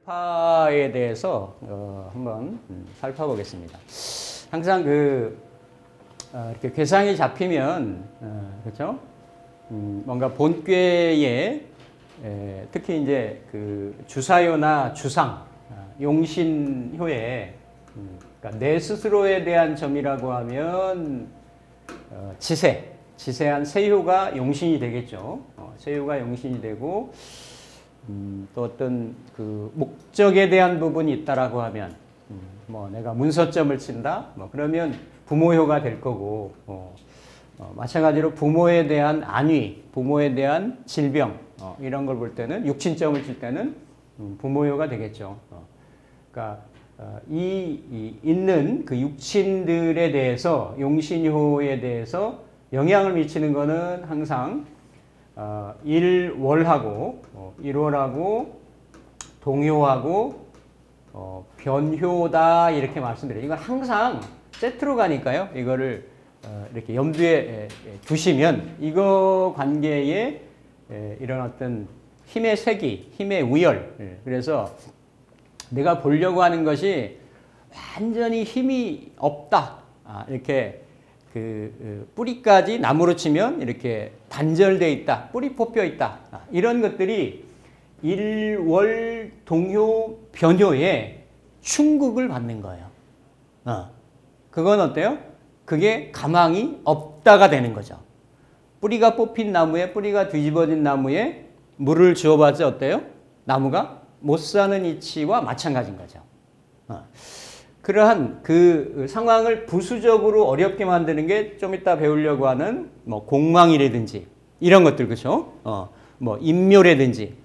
월파에 대해서 한번 살펴보겠습니다. 항상 이렇게 괴상이 잡히면 그렇죠? 뭔가 본꾀에 특히 이제 그 주사요나 주상, 용신효에 그러니까 내 스스로에 대한 점이라고 하면 지세한 세효가 용신이 되겠죠. 세효가 용신이 되고 또 어떤 그 목적에 대한 부분이 있다라고 하면 뭐 내가 문서점을 친다 뭐 그러면 부모효가 될 거고 마찬가지로 부모에 대한 안위, 부모에 대한 질병 이런 걸 볼 때는 육친점을 칠 때는 부모효가 되겠죠. 그러니까 있는 그 육친들에 대해서 용신효에 대해서 영향을 미치는 거는 항상 일월하고 일월하고 동효하고 변효다 이렇게 말씀드려요. 이건 항상 세트로 가니까요. 이거를 이렇게 염두에 두시면 이거 관계에 이런 어떤 힘의 세기, 힘의 우열. 그래서 내가 보려고 하는 것이 완전히 힘이 없다. 이렇게 뿌리까지 나무로 치면 이렇게 단절되어 있다. 뿌리 뽑혀 있다. 이런 것들이 일월 동효 변효에 충극을 받는 거예요. 그건 어때요? 그게 가망이 없다가 되는 거죠. 뿌리가 뽑힌 나무에, 뿌리가 뒤집어진 나무에 물을 주어봤자 어때요? 나무가 못 사는 이치와 마찬가지인 거죠. 그러한 그 상황을 부수적으로 어렵게 만드는 게 좀 이따 배우려고 하는 뭐 공망이라든지 이런 것들, 그렇죠? 뭐 인묘라든지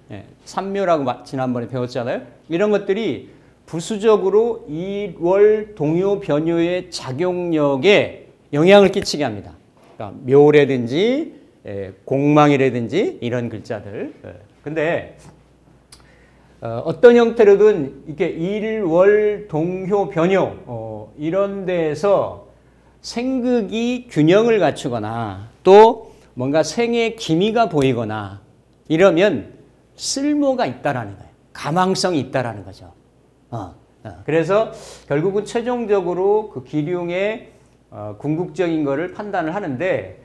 삼묘라고 지난번에 배웠잖아요. 이런 것들이 부수적으로 이월 동요 변요의 작용력에 영향을 끼치게 합니다. 그러니까 묘라든지 공망이라든지 이런 글자들. 근데 어떤 형태로든 이렇게 일월 동효 변효 이런 데에서 생극이 균형을 갖추거나 또 뭔가 생의 기미가 보이거나 이러면 쓸모가 있다라는 거예요. 가망성이 있다라는 거죠. 그래서 결국은 최종적으로 그 기륭의 궁극적인 거를 판단을 하는데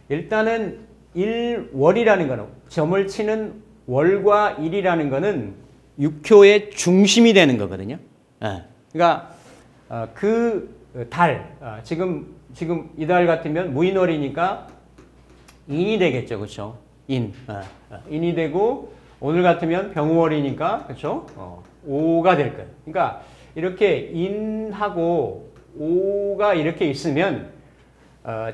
일단은 일월이라는 거는 점을 치는 월과 일이라는 거는 육효의 중심이 되는 거거든요. 그러니까 그 달, 지금 이 달 같으면 무인월이니까 인이 되겠죠, 그렇죠? 인이 되고 오늘 같으면 병우월이니까 그렇죠? 오가 될 거예요. 그러니까 이렇게 인하고 오가 이렇게 있으면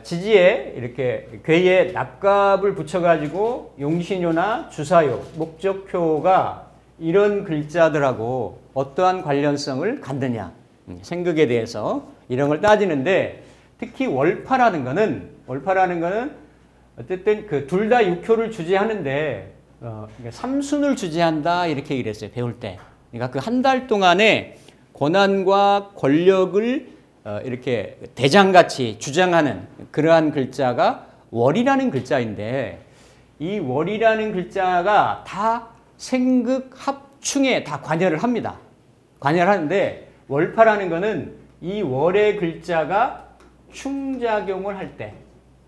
지지에 이렇게 괴에 납갑을 붙여가지고 용신효나 주사효, 목적효가 이런 글자들하고 어떠한 관련성을 갖느냐 생극에 대해서 이런 걸 따지는데 특히 월파라는 거는 어쨌든 그 둘 다 육효를 주재하는데 삼순을 주재한다 이렇게 얘기를 배울 때. 그러니까 그 한 달 동안에 권한과 권력을 이렇게 대장같이 주장하는 그러한 글자가 월이라는 글자인데 이 월이라는 글자가 다 생극 합충에 다 관여를 합니다. 관여를 하는데 월파라는 거는 이 월의 글자가 충작용을 할 때,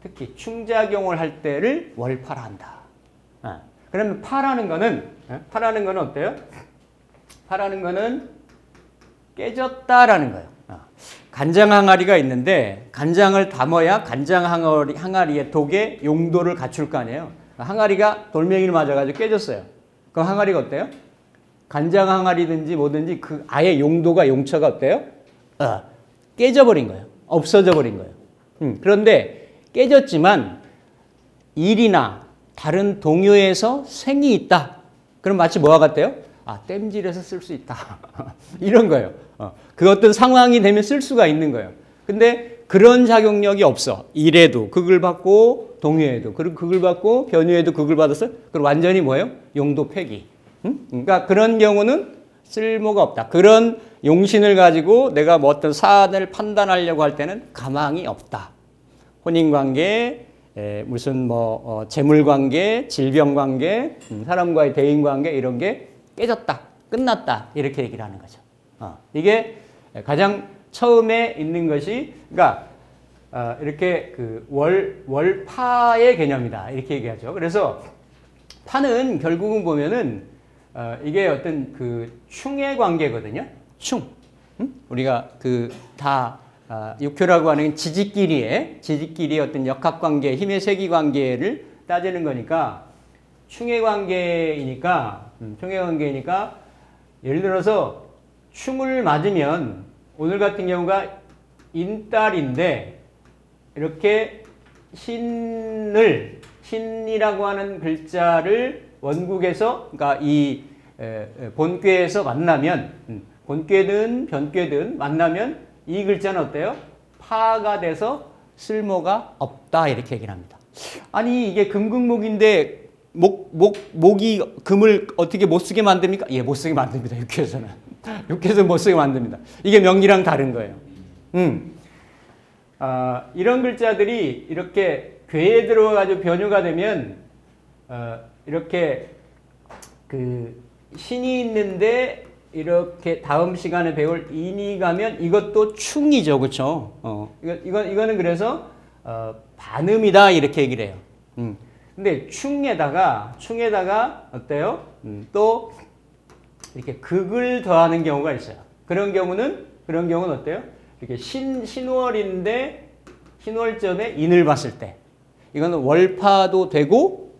특히 충작용을 할 때를 월파라 한다. 그러면 파라는 거는 어때요? 파라는 거는 깨졌다라는 거예요. 간장 항아리가 있는데 간장을 담아야 간장 항아리의 독의 용도를 갖출 거 아니에요. 항아리가 돌멩이를 맞아가지고 깨졌어요. 그럼 항아리가 어때요? 간장 항아리든지 뭐든지 그 아예 용처가 어때요? 깨져버린 거예요. 없어져 버린 거예요. 그런데 깨졌지만 일이나 다른 동요에서 생이 있다. 그럼 마치 뭐와 같아요? 땜질해서 쓸 수 있다. 이런 거예요. 그 어떤 상황이 되면 쓸 수가 있는 거예요. 근데 그런 작용력이 없어. 일에도 극을 받고 동요에도 극을 받고 변요에도 극을 받았어요. 그럼 완전히 뭐예요? 용도 폐기. 그러니까 그런 경우는 쓸모가 없다. 그런 용신을 가지고 내가 뭐 어떤 사안을 판단하려고 할 때는 가망이 없다. 혼인관계, 무슨 재물관계, 질병관계, 사람과의 대인관계 이런 게 깨졌다. 끝났다 이렇게 얘기를 하는 거죠. 이게 가장 처음에 있는 것이 그러니까 이렇게 그 월파의 개념이다 이렇게 얘기하죠. 그래서 파는 결국은 보면은 이게 어떤 그 충의 관계거든요. 충. 우리가 그 다 육효라고 하는 지지끼리의 어떤 역학관계, 힘의 세기관계를 따지는 거니까 충의 관계이니까 예를 들어서 충을 맞으면 오늘 같은 경우가 인달인데 이렇게 신이라고 하는 글자를 원국에서 그러니까 이 본꾀에서 만나면 본꾀든 변꾀든 만나면 이 글자는 어때요? 파가 돼서 쓸모가 없다 이렇게 얘기를 합니다. 아니 이게 금극목인데 목이 금을 어떻게 못 쓰게 만듭니까? 예, 못 쓰게 만듭니다. 육회에서는. 육회에서는 못 쓰게 만듭니다. 이게 명리랑 다른 거예요. 이런 글자들이 이렇게 괴에 들어가지고 변효가 되면 이렇게 그 신이 있는데 이렇게 다음 시간에 배울 인이 가면 이것도 충이죠, 그렇죠? 이거는 그래서 반음이다 이렇게 얘기를 해요. 근데 충에다가 어때요? 또 이렇게 극을 더하는 경우가 있어요. 그런 경우는 어때요? 이렇게 신월인데 신월점에 인을 봤을 때 이거는 월파도 되고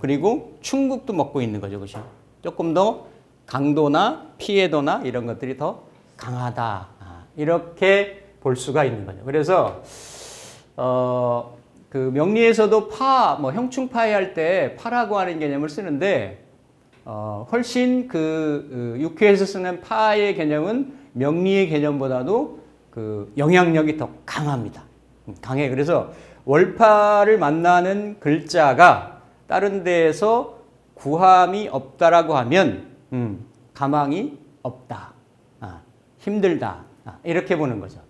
그리고 충극도 먹고 있는 거죠, 그렇죠? 조금 더 강도나 피해도나 이런 것들이 더 강하다 이렇게 볼 수가 있는 거죠. 그래서 그 명리에서도 형충파해 할 때 파라고 하는 개념을 쓰는데 훨씬 그 육회에서 쓰는 파의 개념은 명리의 개념보다도 그 영향력이 더 강합니다. 강해. 그래서 월파를 만나는 글자가 다른 데에서 구함이 없다라고 하면 가망이 없다, 힘들다 이렇게 보는 거죠.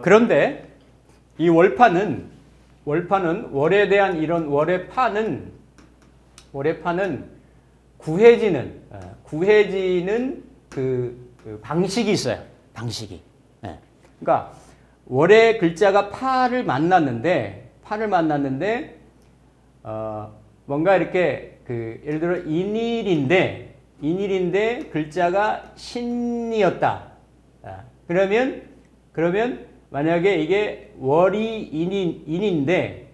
그런데 이 월파는 월에 대한 이런 월의 파는 구해지는 그 방식이 있어요. 방식이. 그러니까 월의 글자가 파를 만났는데 뭔가 이렇게 그 예를 들어 인일인데 글자가 신이었다. 그러면 만약에 이게 월이 인인데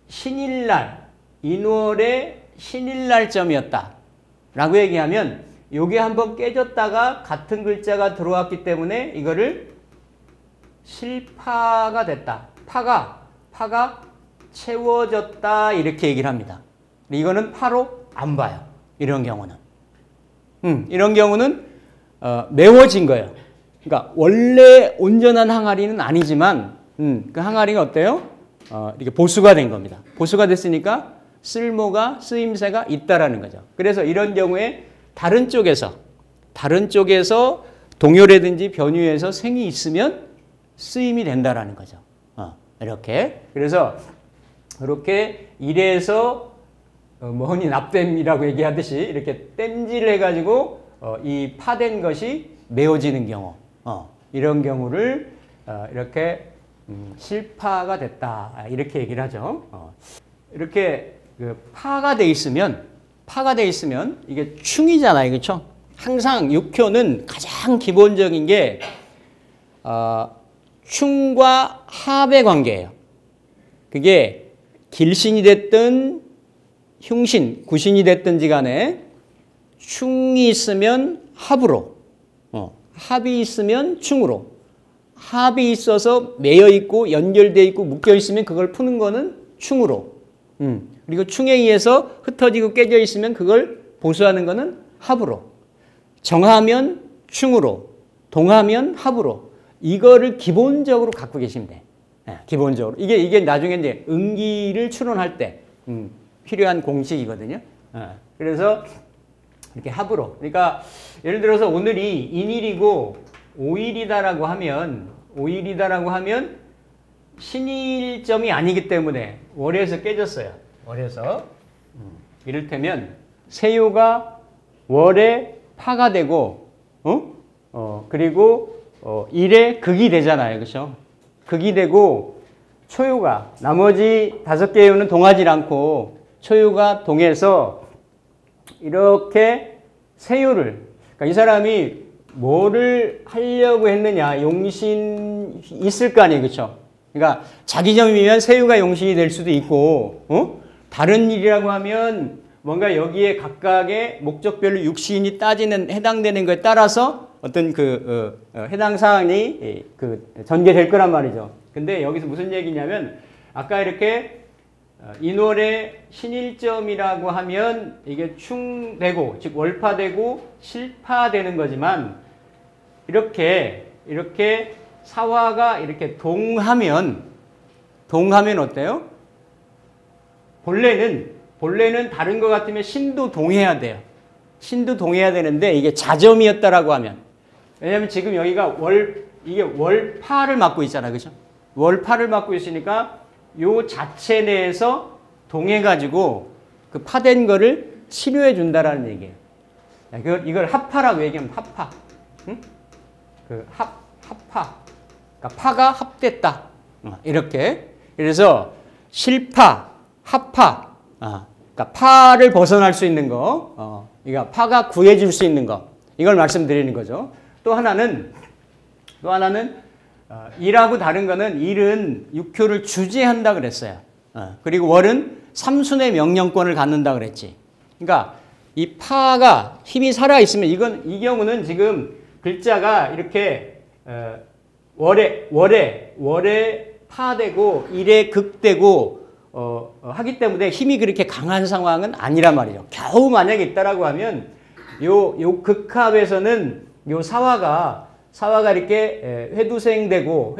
신일날 인월의 신일날점이었다 라고 얘기하면 요게 한번 깨졌다가 같은 글자가 들어왔기 때문에 이거를 실파가 됐다. 파가 채워졌다 이렇게 얘기를 합니다. 이거는 파로 안 봐요. 이런 경우는 메워진 거예요. 그러니까 원래 온전한 항아리는 아니지만 그 항아리가 어때요? 이렇게 보수가 된 겁니다. 보수가 됐으니까 쓰임새가 있다라는 거죠. 그래서 이런 경우에 다른 쪽에서 동요라든지 변유에서 생이 있으면 쓰임이 된다라는 거죠. 이렇게. 그래서 이렇게 일에서 뭐니 납땜이라고 얘기하듯이 이렇게 땜질을 해가지고 이 파된 것이 메워지는 경우, 이런 경우를 이렇게 실파가 됐다 이렇게 얘기를 하죠. 이렇게 그 파가 돼 있으면 이게 충이잖아요, 그렇죠? 항상 육효는 가장 기본적인 게 충과 합의 관계예요. 그게 길신이 됐든 흉신, 구신이 됐든지 간에 충이 있으면 합으로, 합이 있으면 충으로, 합이 있어서 매여 있고 연결되어 있고 묶여 있으면 그걸 푸는 거는 충으로, 그리고 충에 의해서 흩어지고 깨져 있으면 그걸 보수하는 거는 합으로, 정하면 충으로, 동하면 합으로, 이거를 기본적으로 갖고 계시면 돼. 기본적으로. 이게 나중에 이제 응기를 추론할 때 필요한 공식이거든요. 그래서 이렇게 합으로. 그러니까 예를 들어서 오늘이 인일이고 5일이다라고 하면 신일점이 아니기 때문에 월에서 깨졌어요. 월에서. 이를테면 세요가 월에 파가 되고, 그리고 일의 극이 되잖아요. 그렇죠? 극이 되고 초유가 나머지 5개의 요는 동하지 않고 초유가 동해서 이렇게 세요를, 그러니까 이 사람이 뭐를 하려고 했느냐, 용신 있을 거 아니에요. 그렇죠? 그러니까 자기점이면 세유가 용신이 될 수도 있고, 다른 일이라고 하면 뭔가 여기에 각각의 목적별로 육신이 따지는 해당되는 것에 따라서 어떤 해당 사항이 전개될 거란 말이죠. 근데 여기서 무슨 얘기냐면 아까 이렇게 인월의 신일점이라고 하면 이게 충되고, 즉 월파되고 실파되는 거지만 이렇게 사화가 이렇게 동하면 어때요? 본래는 다른 것 같으면 신도 동해야 돼요. 신도 동해야 되는데 이게 자점이었다라고 하면, 왜냐하면 지금 여기가 이게 월파를 맡고 있잖아요. 그죠? 월파를 맡고 있으니까 요 자체 내에서 동해가지고 그 파된 거를 치료해 준다라는 얘기예요. 이걸 합파라고 얘기하면 합파. 응? 합파. 그러니까 파가 합됐다. 이렇게. 그래서 실파, 합파. 그러니까 파를 벗어날 수 있는 거. 그러니까 파가 구해줄 수 있는 거. 이걸 말씀드리는 거죠. 또 하나는 일하고 다른 거는 일은 육효를 주재한다 그랬어요. 그리고 월은 삼순의 명령권을 갖는다 그랬지. 그러니까 이 파가 힘이 살아 있으면 이 경우는 지금 글자가 이렇게 월에 파되고 일에 극되고 하기 때문에 힘이 그렇게 강한 상황은 아니란 말이죠. 겨우 만약에 있다라고 하면 요 극합에서는 요 사화가 이렇게 회두생되고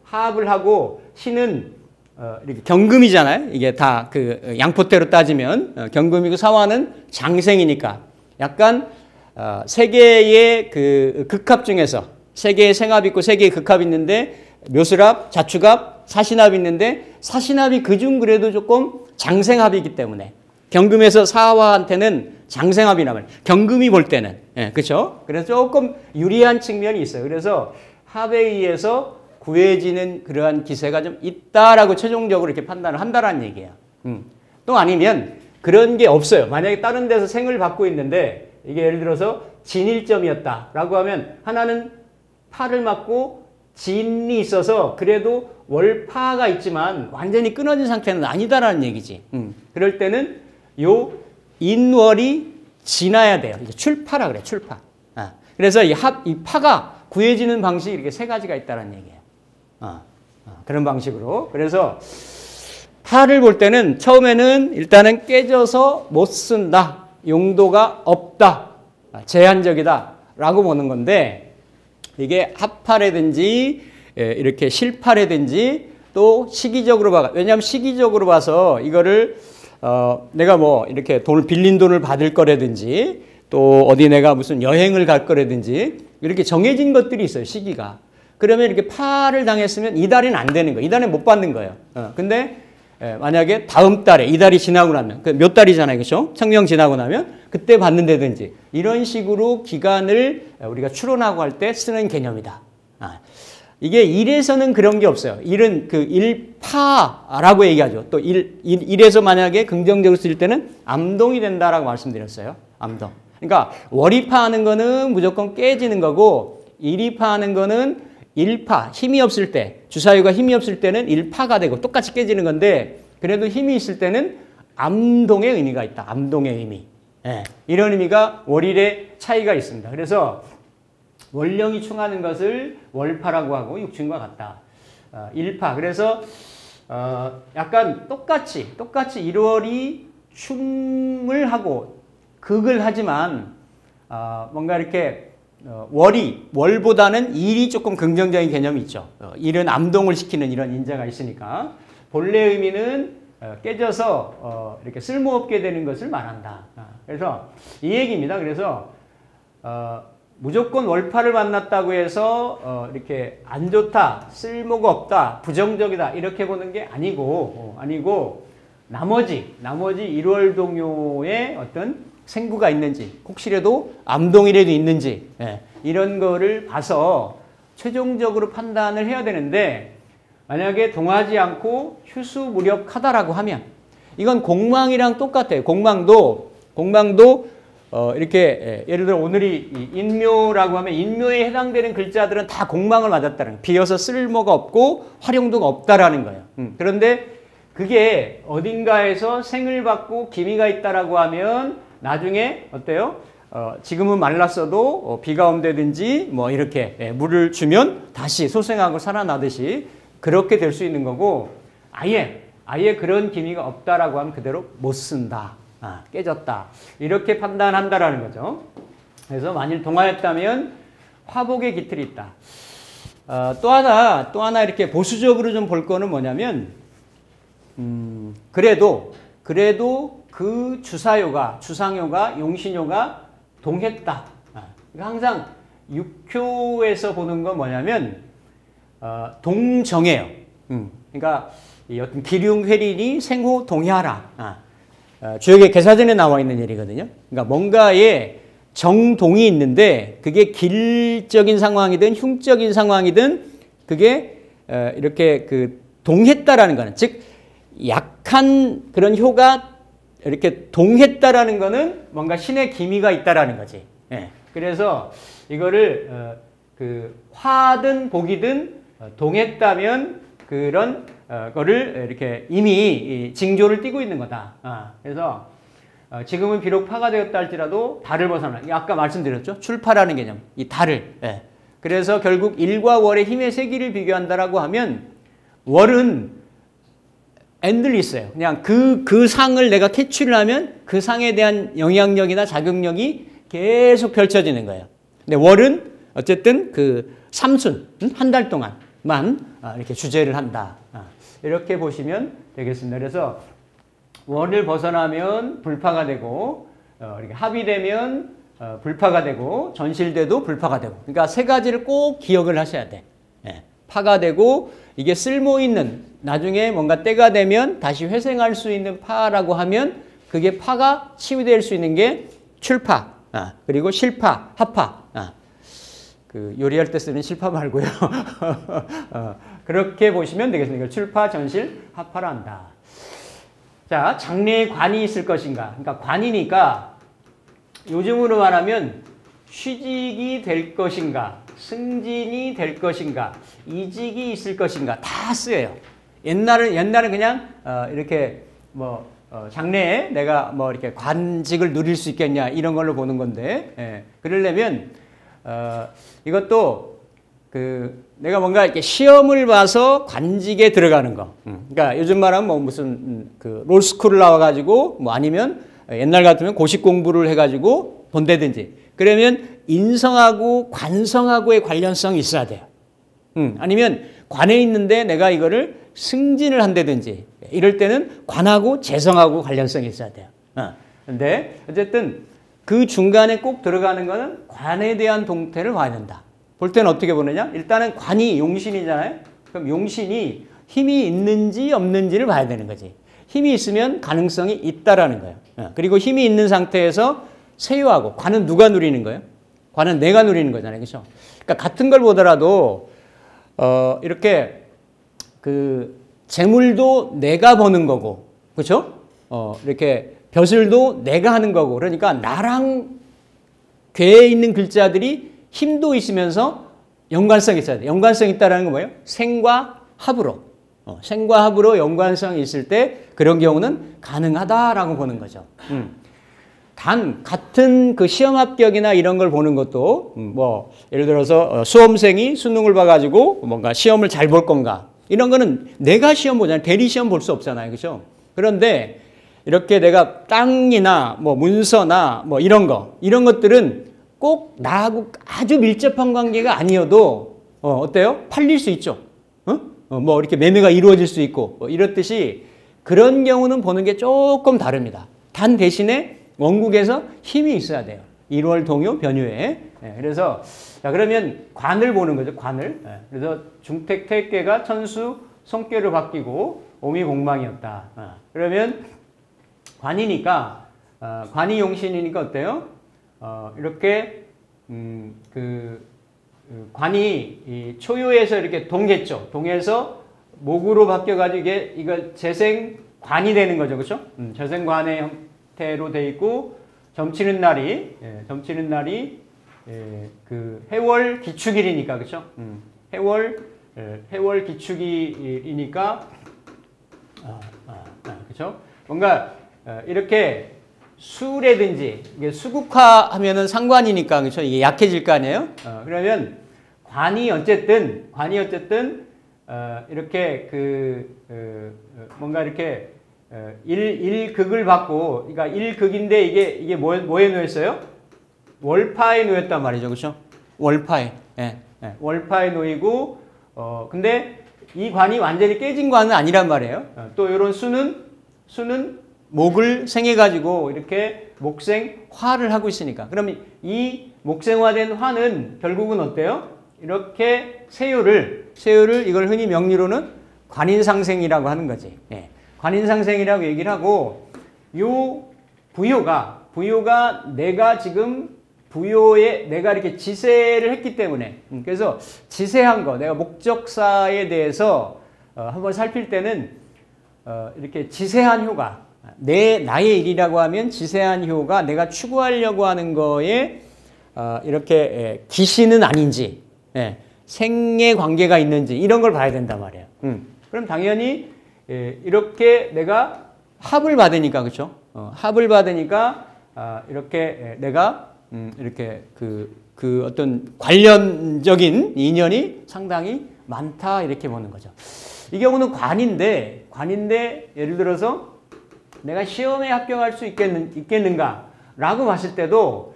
합을 하고 신은 이렇게 경금이잖아요. 이게 다 그 양포대로 따지면 경금이고 사화는 장생이니까 약간 세 개의 그 극합 중에서 세 개의 생합이 있고 세 개의 극합이 있는데 묘술합, 자축합, 사신합이 있는데 사신합이 그중 그래도 조금 장생합이기 때문에 경금에서 사화한테는 장생합이란 말이에요. 경금이 볼 때는. 그렇죠? 그래서 조금 유리한 측면이 있어요. 그래서 합에 의해서 구해지는 그러한 기세가 좀 있다라고 최종적으로 이렇게 판단을 한다라는 얘기예요. 또 아니면 그런 게 없어요. 만약에 다른 데서 생을 받고 있는데 이게 예를 들어서 진일점이었다라고 하면 하나는 파를 맞고 진이 있어서 그래도 월파가 있지만 완전히 끊어진 상태는 아니다라는 얘기지. 그럴 때는 요 인월이 지나야 돼요. 이게 출파라 그래, 출파. 그래서 이 파가 구해지는 방식이 이렇게 3가지가 있다는 얘기예요. 그런 방식으로. 그래서 파를 볼 때는 처음에는 일단은 깨져서 못 쓴다. 용도가 없다. 제한적이다. 라고 보는 건데 이게 합파라든지 이렇게 실파라든지 또 시기적으로 봐. 왜냐하면 시기적으로 봐서 이거를 내가 뭐 이렇게 빌린 돈을 받을 거라든지 또 어디 내가 무슨 여행을 갈 거라든지 이렇게 정해진 것들이 있어요. 시기가. 그러면 이렇게 파를 당했으면 이달에는 안 되는 거예요. 이달에 못 받는 거예요. 근데 만약에 다음 달에 이달이 지나고 나면 몇 달이잖아요. 그렇죠? 청명 지나고 나면 그때 받는다든지 이런 식으로 기간을 우리가 추론하고 할 때 쓰는 개념이다. 이게 일에서는 그런 게 없어요. 일은 그 일파라고 얘기하죠. 또 일에서 만약에 긍정적으로 쓸 때는 암동이 된다라고 말씀드렸어요. 암동. 그러니까 월이파하는 거는 무조건 깨지는 거고 일이파하는 거는 일파, 힘이 없을 때, 주사유가 힘이 없을 때는 일파가 되고 똑같이 깨지는 건데 그래도 힘이 있을 때는 암동의 의미가 있다. 암동의 의미. 이런 의미가 월일의 차이가 있습니다. 그래서 월령이 충하는 것을 월파라고 하고 육충과 같다. 일파. 그래서 약간 똑같이 1월이 충을 하고 극을 하지만 뭔가 이렇게 월보다는 일이 조금 긍정적인 개념이 있죠. 일은 암동을 시키는 이런 인자가 있으니까 본래 의미는 깨져서 이렇게 쓸모없게 되는 것을 말한다. 그래서 이 얘기입니다. 그래서 무조건 월파를 만났다고 해서 이렇게 안 좋다, 쓸모가 없다, 부정적이다 이렇게 보는 게 아니고 나머지 1월 동요의 어떤 생부가 있는지, 혹시라도 암동이라도 있는지, 예, 이런 거를 봐서 최종적으로 판단을 해야 되는데, 만약에 동하지 않고 휴수무력하다라고 하면 이건 공망이랑 똑같아요. 공망도 이렇게 예를 들어 오늘이 인묘라고 하면 인묘에 해당되는 글자들은 다 공망을 맞았다는 거예요. 비어서 쓸모가 없고 활용도가 없다라는 거예요. 그런데 그게 어딘가에서 생을 받고 기미가 있다라고 하면 나중에 어때요? 지금은 말랐어도 비가 온다든지 뭐 이렇게 물을 주면 다시 소생하고 살아나듯이 그렇게 될 수 있는 거고, 아예 그런 기미가 없다라고 하면 그대로 못 쓴다. 깨졌다. 이렇게 판단한다라는 거죠. 그래서 만일 동하였다면 화복의 기틀이 있다. 또 하나 이렇게 보수적으로 좀 볼 거는 뭐냐면, 그래도 그 주상효가 용신효가 동했다. 항상 육효에서 보는 건 뭐냐면 동정해요. 그러니까 어떤 기륭회린이 생호 동해하라. 주역의 개사전에 나와 있는 일이거든요. 그러니까 뭔가에 정동이 있는데 그게 길적인 상황이든 흉적인 상황이든 그게 이렇게 그 동했다라는 거는, 즉 약한 그런 효가 이렇게 동했다라는 거는 뭔가 신의 기미가 있다라는 거지. 예. 그래서 이거를 그 화든 복이든 동했다면 그런 거를 이렇게 이미 징조를 띠고 있는 거다. 그래서 지금은 비록 파가 되었다 할지라도 달을 벗어나. 아까 말씀드렸죠. 출파라는 개념. 이 달을. 예. 그래서 결국 일과 월의 힘의 세기를 비교한다라고 하면 월은 엔들리스예요. 그냥 그 상을 내가 캐치를 하면 그 상에 대한 영향력이나 자극력이 계속 펼쳐지는 거예요. 근데 월은 어쨌든 그 삼순, 한 달 동안만 이렇게 주제를 한다. 이렇게 보시면 되겠습니다. 그래서 월을 벗어나면 불파가 되고, 이렇게 합이 되면 불파가 되고, 전실돼도 불파가 되고. 그러니까 세 가지를 꼭 기억을 하셔야 돼. 예. 파가 되고, 이게 쓸모 있는, 나중에 뭔가 때가 되면 다시 회생할 수 있는 파라고 하면 그게 파가 치유될 수 있는 게 출파, 그리고 실파, 합파. 그 요리할 때 쓰는 실파 말고요. 그렇게 보시면 되겠습니다. 출파, 전실, 합파를 한다. 자, 장래에 관이 있을 것인가. 그러니까 관이니까 요즘으로 말하면 취직이 될 것인가, 승진이 될 것인가, 이직이 있을 것인가 다 쓰여요. 옛날은 그냥 이렇게 뭐 장래에 내가 뭐 이렇게 관직을 누릴 수 있겠냐 이런 걸로 보는 건데, 예. 그러려면 이것도 그 내가 뭔가 이렇게 시험을 봐서 관직에 들어가는 거. 그러니까 요즘 말하면 뭐 무슨 그 롤스쿨을 나와가지고 뭐 아니면 옛날 같으면 고시 공부를 해가지고 본다든지. 그러면 인성하고 관성하고의 관련성이 있어야 돼요. 아니면 관에 있는데 내가 이거를 승진을 한다든지 이럴 때는 관하고 재성하고 관련성이 있어야 돼요. 근데 어쨌든 그 중간에 꼭 들어가는 거는 관에 대한 동태를 봐야 된다. 볼 때는 어떻게 보느냐? 일단은 관이 용신이잖아요. 그럼 용신이 힘이 있는지 없는지를 봐야 되는 거지. 힘이 있으면 가능성이 있다라는 거예요. 그리고 힘이 있는 상태에서 세유하고, 관은 누가 누리는 거예요? 관은 내가 누리는 거잖아요. 그렇죠? 그러니까 같은 걸 보더라도 이렇게 그 재물도 내가 버는 거고, 그렇죠? 이렇게 벼슬도 내가 하는 거고, 그러니까 나랑 괴에 있는 글자들이 힘도 있으면서 연관성이 있어야 돼. 연관성이 있다는 건 뭐예요? 생과 합으로. 생과 합으로 연관성이 있을 때 그런 경우는 가능하다라고 보는 거죠. 단 같은 그 시험 합격이나 이런 걸 보는 것도 뭐 예를 들어서 수험생이 수능을 봐가지고 뭔가 시험을 잘 볼 건가 이런 거는 내가 시험 보잖아요. 대리 시험 볼 수 없잖아요. 그렇죠? 그런데 이렇게 내가 땅이나 뭐 문서나 뭐 이런 것들은 꼭 나하고 아주 밀접한 관계가 아니어도 어때요? 팔릴 수 있죠. 뭐 이렇게 매매가 이루어질 수 있고 뭐 이렇듯이 그런 경우는 보는 게 조금 다릅니다. 단 대신에 원국에서 힘이 있어야 돼요. 1월 동요 변유에. 그래서 자 그러면 관을 보는 거죠. 관을. 그래서 중택 태계가 천수 성격을 바뀌고 오미 공망이었다. 그러면 관이니까 관이 용신이니까 어때요? 이렇게 관이 이 초유에서 이렇게 동했죠. 동해서 목으로 바뀌어가지고 이거 재생관이 되는 거죠, 그렇죠? 재생관의 형태로 돼 있고 점치는 날이 그 해월 기축일이니까, 그렇죠? 해월 기축일이니까 그렇죠? 뭔가 이렇게 수라든지 이게 수국화하면은 상관이니까, 그렇죠? 이게 약해질 거 아니에요? 그러면 관이 어쨌든 이렇게 뭔가 이렇게 일극을 받고, 그러니까 일극인데 이게 뭐에 놓였어요? 월파에 놓였단 말이죠, 그렇죠? 월파에, 월파에 놓이고, 근데 이 관이 완전히 깨진 관은 아니란 말이에요. 또 이런 수는 목을 생해가지고 이렇게 목생화를 하고 있으니까. 그러면 이 목생화된 화는 결국은 어때요? 이렇게 세요를 이걸 흔히 명리로는 관인상생이라고 하는 거지. 관인상생이라고 얘기를 하고, 요 부요가 내가 지금 내가 이렇게 지세를 했기 때문에, 그래서 지세한 거, 내가 목적사에 대해서 한번 살필 때는 이렇게 지세한 효가, 나의 일이라고 하면 지세한 효가 내가 추구하려고 하는 거에 이렇게 기시는 아닌지, 생의 관계가 있는지 이런 걸 봐야 된단 말이에요. 그럼 당연히 이렇게 내가 합을 받으니까, 그렇죠? 합을 받으니까 이렇게 내가 이렇게 그 어떤 관련적인 인연이 상당히 많다 이렇게 보는 거죠. 이 경우는 관인데 예를 들어서 내가 시험에 합격할 수 있겠는가라고 봤을 때도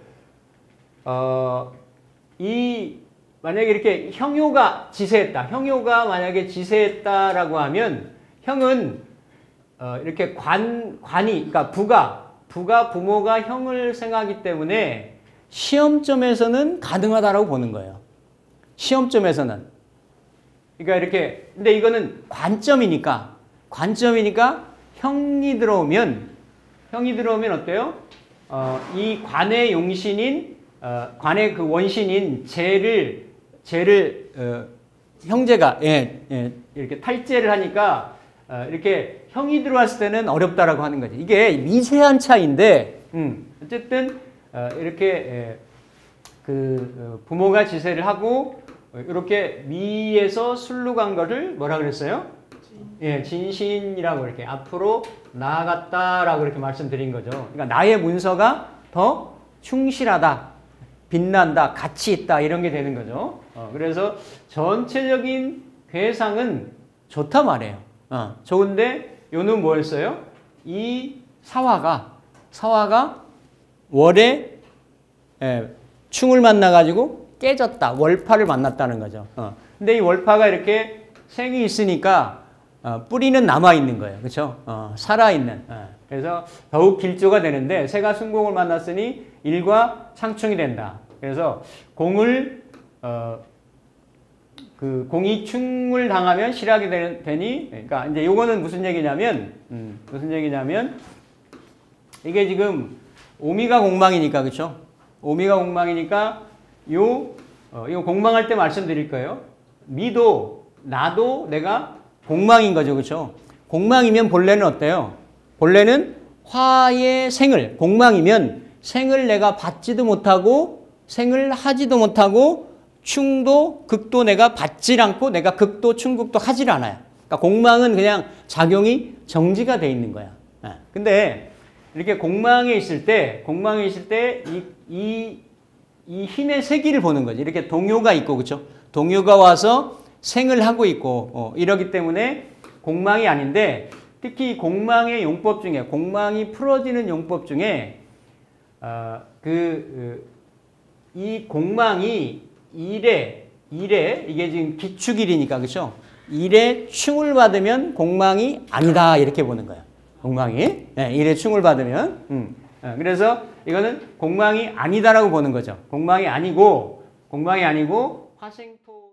만약에 이렇게 형요가 형요가 만약에 지세했다라고 하면 형은 이렇게 관이, 그러니까 부모가 형을 생각하기 때문에 시험점에서는 가능하다라고 보는 거예요. 시험점에서는. 그러니까 이렇게, 근데 이거는 관점이니까 형이 들어오면 어때요? 이 관의 용신인, 관의 그 원신인 재를 형제가, 이렇게 탈제를 하니까, 이렇게 형이 들어왔을 때는 어렵다라고 하는 거지. 이게 미세한 차이인데, 어쨌든, 이렇게, 부모가 지세를 하고, 이렇게 미에서 술로 간 거를 뭐라 그랬어요? 진신이라고 이렇게 앞으로 나아갔다라고 이렇게 말씀드린 거죠. 그러니까 나의 문서가 더 충실하다, 빛난다, 가치 있다, 이런 게 되는 거죠. 그래서 전체적인 괴상은 좋다 말이에요. 좋은데, 요는 뭐였어요? 이 사화가 월에 충을 만나가지고 깨졌다. 월파를 만났다는 거죠. 근데 이 월파가 이렇게 생이 있으니까 뿌리는 남아있는 거예요. 그렇죠? 살아있는. 그래서 더욱 길조가 되는데, 새가 순공을 만났으니 일과 상충이 된다. 그래서 공이 충을 당하면 실하게 되니, 그러니까 이제 요거는 무슨 얘기냐면, 이게 지금 오미가 공망이니까, 그렇죠? 오미가 공망이니까 이거 공망할 때 말씀드릴 거예요. 나도 내가 공망인 거죠, 그렇죠? 공망이면 본래는 어때요? 본래는 화의 생을, 공망이면 생을 내가 받지도 못하고 생을 하지도 못하고 충도 극도 내가 받질 않고 내가 극도 충극도 하질 않아요. 그러니까 공망은 그냥 작용이 정지가 돼 있는 거야. 근데 이렇게 공망에 있을 때 이 힘의 세기를 보는 거지. 이렇게 동요가 있고, 그렇죠? 동요가 와서 생을 하고 있고, 이러기 때문에 공망이 아닌데, 특히 공망의 용법 중에, 공망이 풀어지는 용법 중에, 이 공망이 일에 이게 지금 기축일이니까, 그렇죠? 일에 충을 받으면 공망이 아니다, 이렇게 보는 거예요. 공망이. 일에 충을 받으면. 그래서 이거는 공망이 아니다라고 보는 거죠. 공망이 아니고 화생토